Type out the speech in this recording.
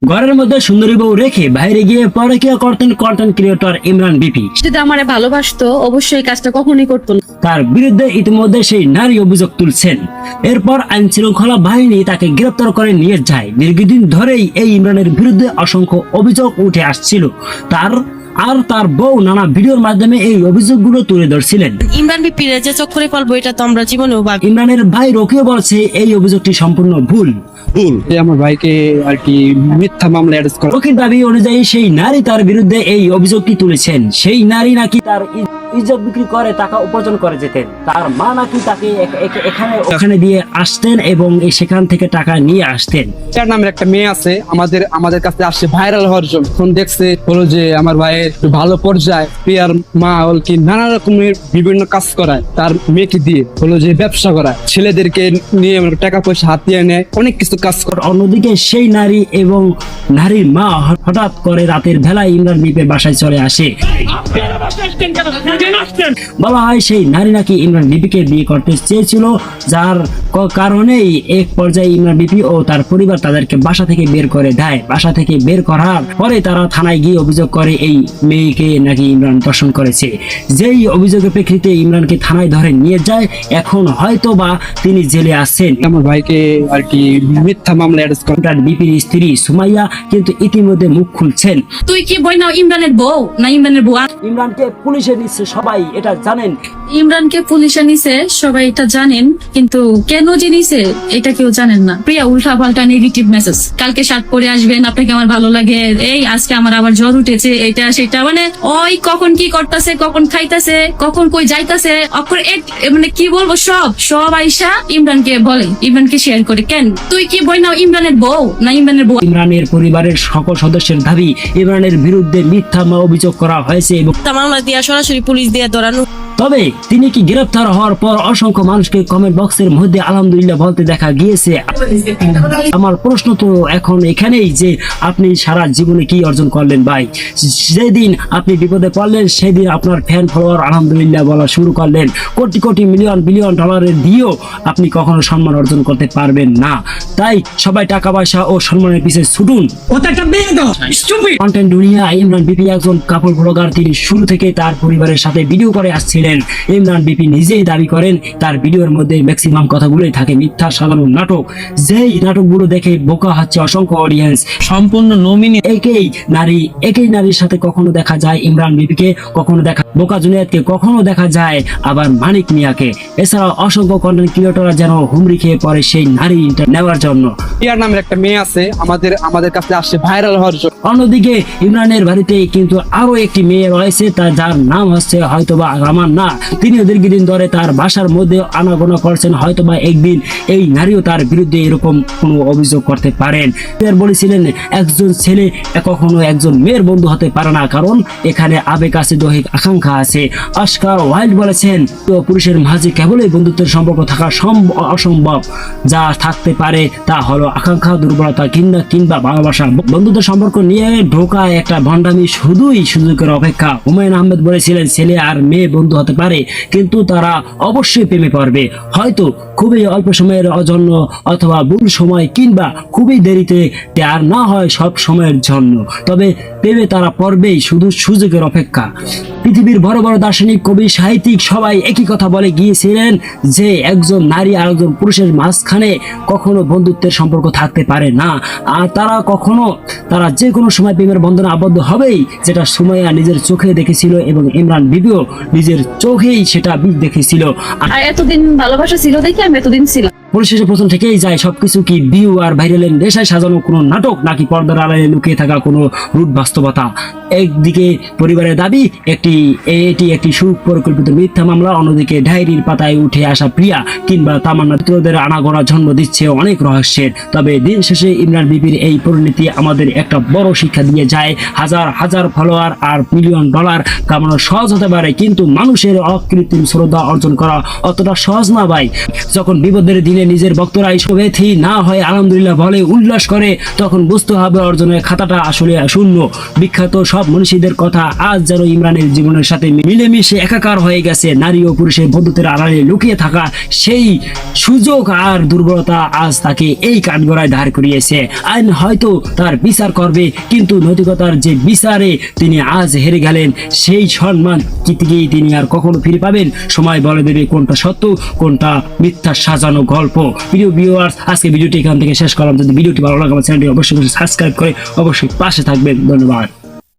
ঘরের মধ্যে সুন্দরী বউ রেখে বাইরে গিয়ে পরকীয়া করতেন কন্টেন্ট ক্রিয়েটর ইমরান বিপি। যদি আমারে ভালোবাসতো অবশ্যই কাজটা কখনোই করতো না। তার বিরুদ্ধে ইতিমধ্যে সেই নারী অভিযোগ তুলছেন। এরপর আইন শৃঙ্খলা বাহিনী তাকে গ্রেপ্তার করে নিয়ে যায়। দীর্ঘদিন ধরেই এই ইমরানের বিরুদ্ধে অসংখ্য অভিযোগ উঠে আসছিল। তার বউ নানা ভিডিওর মাধ্যমে এই অভিযোগগুলো তুলে ধরছিলেন। ইমরান বিপির যে চক্করে পালবো এটা তো আমরা জীবনেও ভাবি। ইমরানের ভাই রকিও বলছে এই অভিযোগটি সম্পূর্ণ ভুল। আমার ভাইকে আর কি মিথ্যা মামলা অ্যারেস্ট করা। রকির দাবি অনুযায়ী সেই নারী তার বিরুদ্ধে এই অভিযোগটি তুলেছেন। সেই নারী নাকি তার ইজ্জত বিক্রি করে টাকা উপার্জন করে যেতেন। তার মা নাকি তাকে এখানে দিয়ে আসতেন এবং সেখান থেকে টাকা নিয়ে আসতেন। তার নামের একটা মেয়ে আছে আমাদের কাছে আসছে ভাইরাল হওয়ার জন্য। ফোন দেখছে হলো যে আমার ভাইয়ের একটু ভালো পর্যায়ে পিয়ার মা হল কি নানা রকমের বিভিন্ন কাজ করায়, তার মেয়েকে দিয়ে হলো যে ব্যবসা করায়, ছেলেদেরকে নিয়ে টাকা পয়সা হাতিয়ে নেয়, অনেক কিছু কাজ করে। অন্যদিকে সেই নারী এবং নারীর মা হঠাৎ করে রাতের বেলায় ইমরান বিপির বাসায় চলে আসে। বলা হয় সেই নারী নাকি ইমরান বিপিকে বিয়ে করতে চেয়েছিল, যার কারণেই এক পর্যায়ে ইমরান বিপি ও তার পরিবার তাদেরকে বাসা থেকে বের করে দেয়। বাসা থেকে বের করার পরে তারা থানায় গিয়ে অভিযোগ করে এই মেয়েকে নাকি ইমরান ধর্ষণ করেছে। যেই অভিযোগের প্রেক্ষিতে ইমরানকে থানায় ধরে নিয়ে যায়। এখন হয়তো বা তিনি জেলে আছেন। আমার ভাইকে আর কি মিথ্যা মামলা অ্যারেস্ট করা। বিপির স্ত্রী সুমাইয়া কিন্তু ইতিমধ্যে মুখ খুলছেন। তুই কি বই না ইমরানের বউ না ইমরানের বউ? ইমরানকে পুলিশে নিচ্ছে, সবাই এটা জানেন। ইমরানকে পুলিশে নিছে সবাই এটা জানেন, কিন্তু কেন যে নিছে এটা কেউ জানেন না। প্রিয়া উল্টা পাল্টা নেগেটিভ মেসেজ, কালকে শার্ট পরে আসবেন, আপনাকে আমার ভালো লাগে, এই আজকে আমার আবার জ্বর উঠেছে, এটা সেটা, মানে ওই কখন কি করতেছে, কখন খাইতেছে, কখন কই যাইতেছে, মানে কি বলবো, সব আইসা ইমরানকে বলে, ইমরানকে শেয়ার করে। কেন তুই কি বই না ইমরানের বউ না ইমরানের বউ? ইমরানের পরিবারের সকল সদস্যের দাবি ইমরানের বিরুদ্ধে মিথ্যা অভিযোগ করা হয়েছে এবং মামলা দিয়া সরাসরি পুলিশ দিয়ে ধরানো। তবে তিনি কি গ্রেফতার হওয়ার পর অসংখ্য মানুষকে কমেন্ট বক্সের মধ্যে আলহামদুলিল্লাহ বলতে দেখা গিয়েছে। আমার প্রশ্ন তো এখন এখানেই যে আপনি সারা জীবনে কি অর্জন করলেন ভাই? যেদিন আপনি বিপদে পড়লেন সেদিন আপনার ফ্যান ফলোয়ার আলহামদুলিল্লাহ বলা শুরু করলেন। কোটি কোটি মিলিয়ন বিলিয়ন ডলারের দিয়েও আপনি কখনো সম্মান অর্জন করতে পারবেন না। তাই সবাই টাকা পয়সা ও সম্মানের পিছনে ছুটুন। কন্টেন্ট দুনিয়া ইমরান বিপি একজন কাপড় ব্লগার। তিনি শুরু থেকে তার পরিবারের সাথে ভিডিও করে আসছিলেন। ইমরান বিপি নিজেই দাবি করেন তার ভিডিওর মধ্যে ম্যাক্সিমাম কথাগুলোই থাকে মিথ্যা সাধারণ নাটক। যেই নাটকগুলো দেখে বোকা হচ্ছে অসংখ্য অডিয়েন্স। সম্পূর্ণ নমিনি একই নারীর সাথে কখনো দেখা যায় ইমরান বিপিকে, কখনো দেখা বোকা জুনিয়তকে, কখনো দেখা যায় আবার মানিক মিয়াকে। এছাড়াও অসংখ্য কন্টেন্ট ক্রিয়েটররা যেন হুমড়ি খেয়ে পড়ে সেই নারী নেওয়ার জন্য। পিয়ার নামের একটা মেয়ে আছে আমাদের কাছে আসছে ভাইরাল হওয়ার জন্য। অন্যদিকে ইমরানের বাড়িতে কিন্তু আরো একটি মেয়ে রয়েছে, যার নাম হচ্ছে হয়তোবা রামান না। তিনিও দীর্ঘদিন ধরে তার বাসার মধ্যে আনাগোনা করছেন। হয়তোবা একদিন এই নারীও তার বিরুদ্ধে এরকম কোনো অভিযোগ করতে পারেন। বলেছিলেন একজন ছেলে কখনো একজন মেয়ের বন্ধু হতে পারে না, কারণ এখানে আবেগ আছে, দৈহিক আকাঙ্ক্ষা আছে। অস্কার ওয়াইল্ড বলেছেন তো পুরুষের মাঝে কেবলই বন্ধুত্বের সম্পর্ক থাকা অসম্ভব। যা থাকতে পারে তা হলো আকাঙ্ক্ষা, দুর্বলতা কিংবা ভালোবাসা। বন্ধুত্বের সম্পর্ক নিয়ে ঢোকা একটা ভণ্ডামি, শুধুই সুযোগের অপেক্ষা। হুমায়ুন আহমেদ বলেছিলেন ছেলে আর মেয়ে বন্ধু হতে পারে, কিন্তু তারা অবশ্যই প্রেমে পড়বে, হয়তো খুবই অল্প সময়ের জন্য অথবা ভুল সময় কিংবা খুবই দেরিতে, আর না হয় সব সময়ের জন্য। তবে প্রেমে তারা পড়বেই, শুধু সুযোগের অপেক্ষা। পৃথিবীর বড় বড় দার্শনিক, কবি, সাহিত্যিক সবাই একই কথা বলে গিয়েছিলেন যে একজন নারী আর একজন পুরুষের মাঝখানে কখনো বন্ধুত্বের সম্পর্ক থাকতে পারে না। আর তারা যে কোনো সময় প্রেমের বন্ধনে আবদ্ধ হবেই, যেটা সুমাইয়া নিজের চোখে দেখেছিল এবং ইমরান বিবিও নিজের চোখেই সেটা দেখেছিল। আর এতদিন ভালোবাসা ছিল দেখে আমি এতদিন ছিলাম। পরিশেষে প্রথম থেকেই যায় সবকিছু কি ভিউ আর ভাইরালের নেশায় সাজানো কোনো নাটক, নাকি পর্দার আড়ালে লুকিয়ে থাকা কোনো রূঢ় বাস্তবতা? একদিকে পরিবারের দাবি এটি একটি সুপরিকল্পিত মিথ্যা মামলা, অন্যদিকে ডায়েরির পাতায় উঠে আসা প্রিয়া কিংবা তামান্না চিত্রদের আনাগোনা জন্ম দিচ্ছে অনেক রহস্যের। তবে দিন শেষে ইমরান বিবির এই পরিণতি আমাদের একটা বড় শিক্ষা দিয়ে যায়। হাজার ফলোয়ার আর মিলিয়ন ডলার কামানো সহজ হতে পারে, কিন্তু মানুষের অকৃত্রিম শ্রদ্ধা অর্জন করা অতটা সহজ না ভাই। যখন বিপদের দিনে দিলে নিজের ভক্তরা শুভেচ্ছি না হয় আলহামদুলিল্লাহ বলে উল্লাস করে, তখন বুঝতে হবে অর্জনের খাতাটা আসলে শূন্য। বিখ্যাত সব মনীষীদের কথা আজ যেন ইমরানের জীবনের সাথে মিলেমিশে একাকার হয়ে গেছে। নারী ও পুরুষের বন্ধুত্বের আড়ালে লুকিয়ে থাকা সেই সুযোগ আর দুর্বলতা আজ তাকে এই কাঠগড়ায় দাঁড় করিয়েছে। আইন হয়তো তার বিচার করবে, কিন্তু নৈতিকতার যে বিচারে তিনি আজ হেরে গেলেন, সেই সম্মান কি থেকেই তিনি আর কখনো ফিরে পাবেন? সময় বলে দেবে কোনটা সত্য কোনটা মিথ্যা সাজানো গল্প। প্রিয় ভিউয়ার্স, আজকে ভিডিওটি এখান থেকে শেষ করলাম। যদি ভিডিওটি ভালো লাগে আমার চ্যানেলটি অবশ্যই সাবস্ক্রাইব করে অবশ্যই পাশে থাকবেন। ধন্যবাদ।